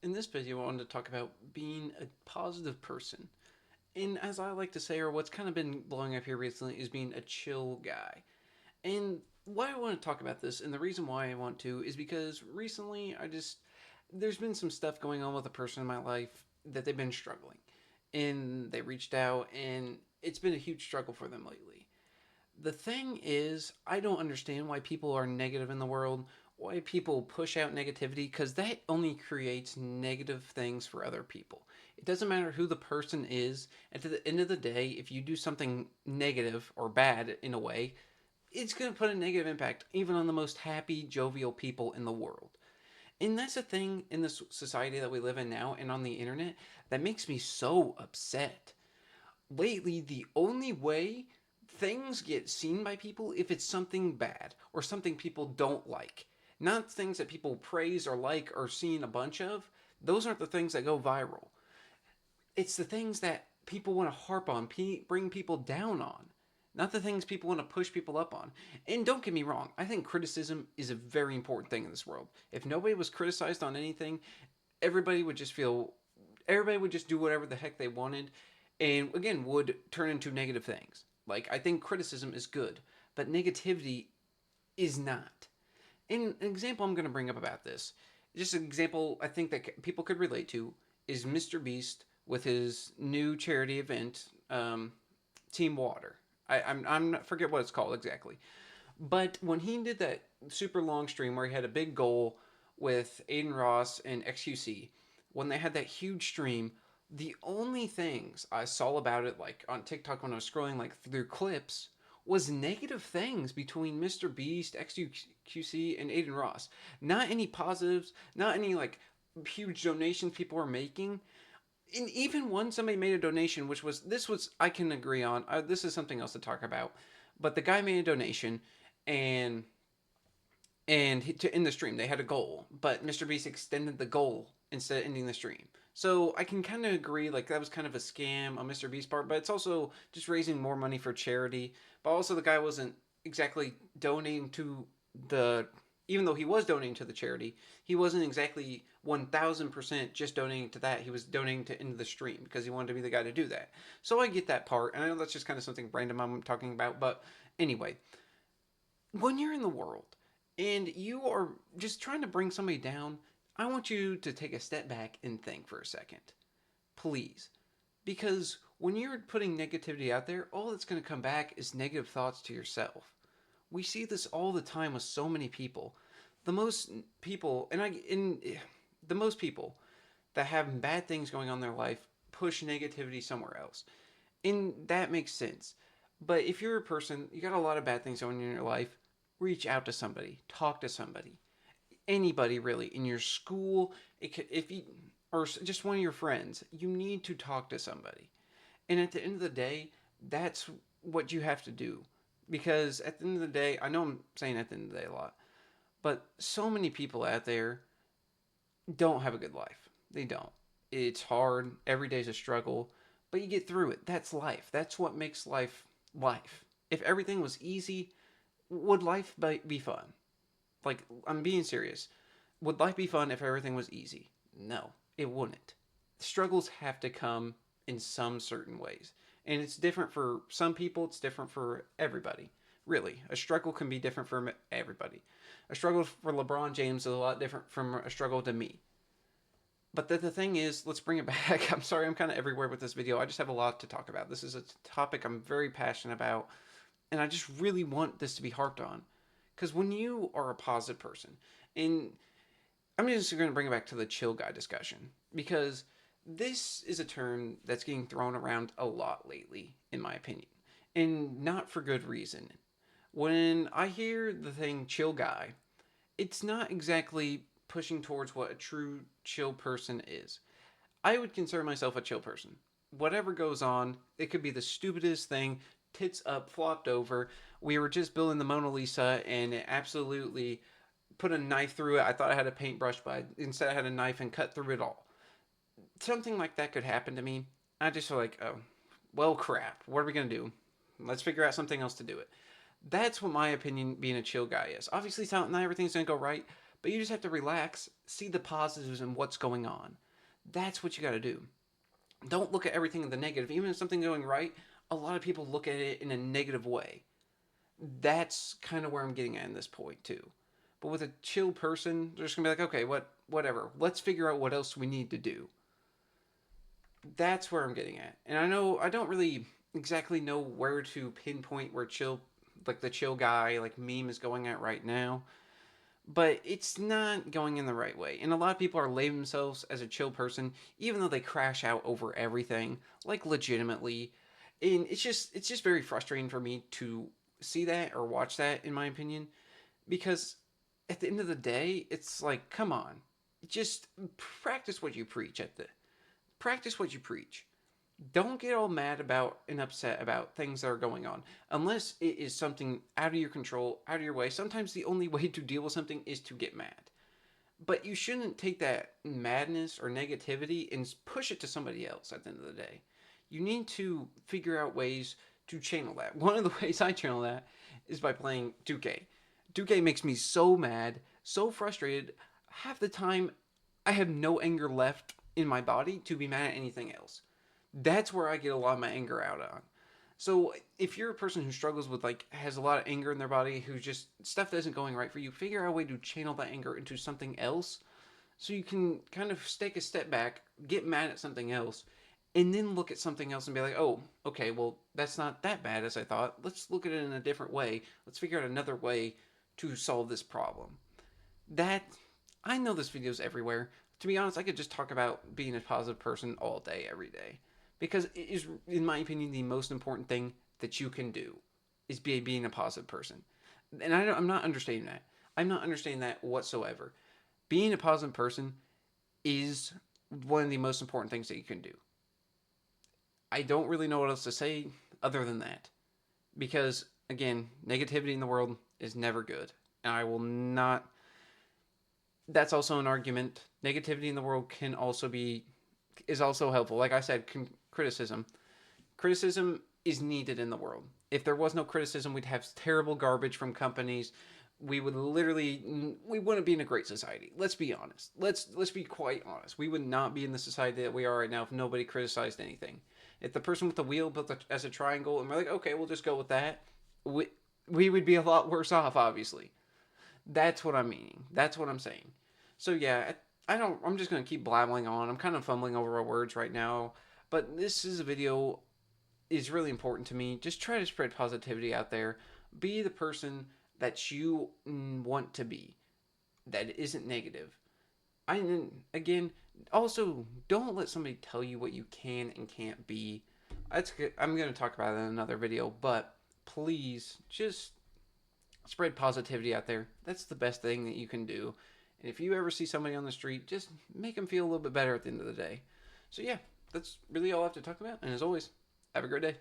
In this video, I wanted to talk about being a positive person. And as I like to say, or what's kind of been blowing up here recently, is being a chill guy. And why I want to talk about this, and the reason why I want to, is because recently there's been some stuff going on with a person in my life that they've been struggling. And they reached out, and it's been a huge struggle for them lately. The thing is, I don't understand why people are negative in the world, why people push out negativity, because that only creates negative things for other people. It doesn't matter who the person is. At the end of the day, if you do something negative or bad in a way, it's going to put a negative impact even on the most happy, jovial people in the world. And that's a thing in this society that we live in now and on the internet that makes me so upset. Lately, the only way things get seen by people if it's something bad or something people don't like. Not things that people praise or like or seen a bunch of. Those aren't the things that go viral. It's the things that people want to harp on, bring people down on. Not the things people want to push people up on. And don't get me wrong, I think criticism is a very important thing in this world. If nobody was criticized on anything, everybody would just feel everybody would just do whatever the heck they wanted, and again would turn into negative things. Like, I think criticism is good, but negativity is not. And an example I'm going to bring up about this, just an example I think that people could relate to, is Mr. Beast with his new charity event, Team Water. I'm not forget what it's called exactly, but when he did that super long stream where he had a big goal with Aiden Ross and XQC, when they had that huge stream, the only things I saw about it, like on TikTok when I was scrolling like through clips, was negative things between Mr. Beast, XQC, and Aiden Ross. Not any positives, not any like huge donations people were making. And even when somebody made a donation, which was this was I can agree on. This is something else to talk about, but the guy made a donation, and to end the stream they had a goal, but Mr. Beast extended the goal instead of ending the stream. So I can kind of agree, like that was kind of a scam on Mr. Beast's part, but it's also just raising more money for charity. But also the guy wasn't exactly donating to the even though he was donating to the charity, he wasn't exactly 1000% just donating to that. He was donating to end the stream because he wanted to be the guy to do that. So I get that part, and I know that's just kind of something random I'm talking about, but anyway, when you're in the world and you are just trying to bring somebody down, I want you to take a step back and think for a second. Please. Because when you're putting negativity out there, all that's going to come back is negative thoughts to yourself. We see this all the time with so many people. The most people, the most people that have bad things going on in their life push negativity somewhere else. And that makes sense. But if you're a person, you got a lot of bad things going on in your life, reach out to somebody, talk to somebody, anybody really in your school. If you or just one of your friends, you need to talk to somebody. And at the end of the day, that's what you have to do. Because at the end of the day, I know I'm saying at the end of the day a lot, but so many people out there don't have a good life. They don't. It's hard. Every day's a struggle, but you get through it. That's life. That's what makes life life. If everything was easy, would life be fun? Like, I'm being serious. Would life be fun if everything was easy? No, it wouldn't. Struggles have to come in some certain ways. And it's different for some people, it's different for everybody. Really, a struggle can be different for everybody. A struggle for LeBron James is a lot different from a struggle to me. But the thing is, let's bring it back. I'm sorry, I'm kind of everywhere with this video. I just have a lot to talk about. This is a topic I'm very passionate about, and I just really want this to be harped on. Because when you are a positive person, and I'm just going to bring it back to the chill guy discussion, because this is a term that's getting thrown around a lot lately, in my opinion, and not for good reason. When I hear the thing chill guy, it's not exactly pushing towards what a true chill person is. I would consider myself a chill person. Whatever goes on, it could be the stupidest thing, tits up, flopped over. We were just building the Mona Lisa and it absolutely put a knife through it. I thought I had a paintbrush, but instead I had a knife and cut through it all. Something like that could happen to me. I just feel like, oh, well, crap. What are we going to do? Let's figure out something else to do it. That's what my opinion being a chill guy is. Obviously, not everything's going to go right, But you just have to relax, see the positives and what's going on. That's what you got to do. Don't look at everything in the negative. Even if something's going right, a lot of people look at it in a negative way. That's kind of where I'm getting at in this point too. But with a chill person, they're just gonna be like, okay, whatever. Let's figure out what else we need to do. That's where I'm getting at. And I know I don't really exactly know where to pinpoint where chill, like the chill guy, like meme is going at right now. But it's not going in the right way. And a lot of people are labeling themselves as a chill person, even though they crash out over everything, like legitimately. And it's just very frustrating for me to see that or watch that, in my opinion, because at the end of the day, it's like, come on, just practice what you preach. Practice what you preach. Don't get all mad about and upset about things that are going on unless it is something out of your control, out of your way. Sometimes the only way to deal with something is to get mad. But you shouldn't take that madness or negativity and push it to somebody else at the end of the day. You need to figure out ways to channel that. One of the ways I channel that is by playing 2K. 2K makes me so mad, so frustrated. Half the time, I have no anger left in my body to be mad at anything else. That's where I get a lot of my anger out on. So if you're a person who struggles with like has a lot of anger in their body, who just stuff that isn't going right for you, figure out a way to channel that anger into something else, so you can kind of take a step back, get mad at something else, and then look at something else and be like, oh, okay, well that's not that bad as I thought. Let's look at it in a different way. Let's figure out another way to solve this problem. That I know this video's everywhere. To be honest, I could just talk about being a positive person all day, every day, because it is, in my opinion, the most important thing that you can do is being a positive person. And I'm not understanding that. I'm not understanding that whatsoever. Being a positive person is one of the most important things that you can do. I don't really know what else to say other than that, because again, negativity in the world is never good, and I will not. That's also an argument. Negativity in the world can also be is also helpful. Like I said, criticism is needed in the world. If there was no criticism, we'd have terrible garbage from companies. We wouldn't be in a great society. Let's be honest. Let's be quite honest. We would not be in the society that we are right now if nobody criticized anything. If the person with the wheel built as a triangle and we're like, okay, we'll just go with that, we we would be a lot worse off, obviously. That's what I'm meaning. That's what I'm saying. So yeah, I don't. I'm just gonna keep blabbling on. I'm kind of fumbling over my words right now, but this is a video is really important to me. Just try to spread positivity out there. Be the person that you want to be. That isn't negative. I again also don't let somebody tell you what you can and can't be. That's good. I'm going to talk about it in another video, but please just spread positivity out there. That's the best thing that you can do. And if you ever see somebody on the street, just make them feel a little bit better at the end of the day. So yeah, that's really all I have to talk about. And as always, have a great day.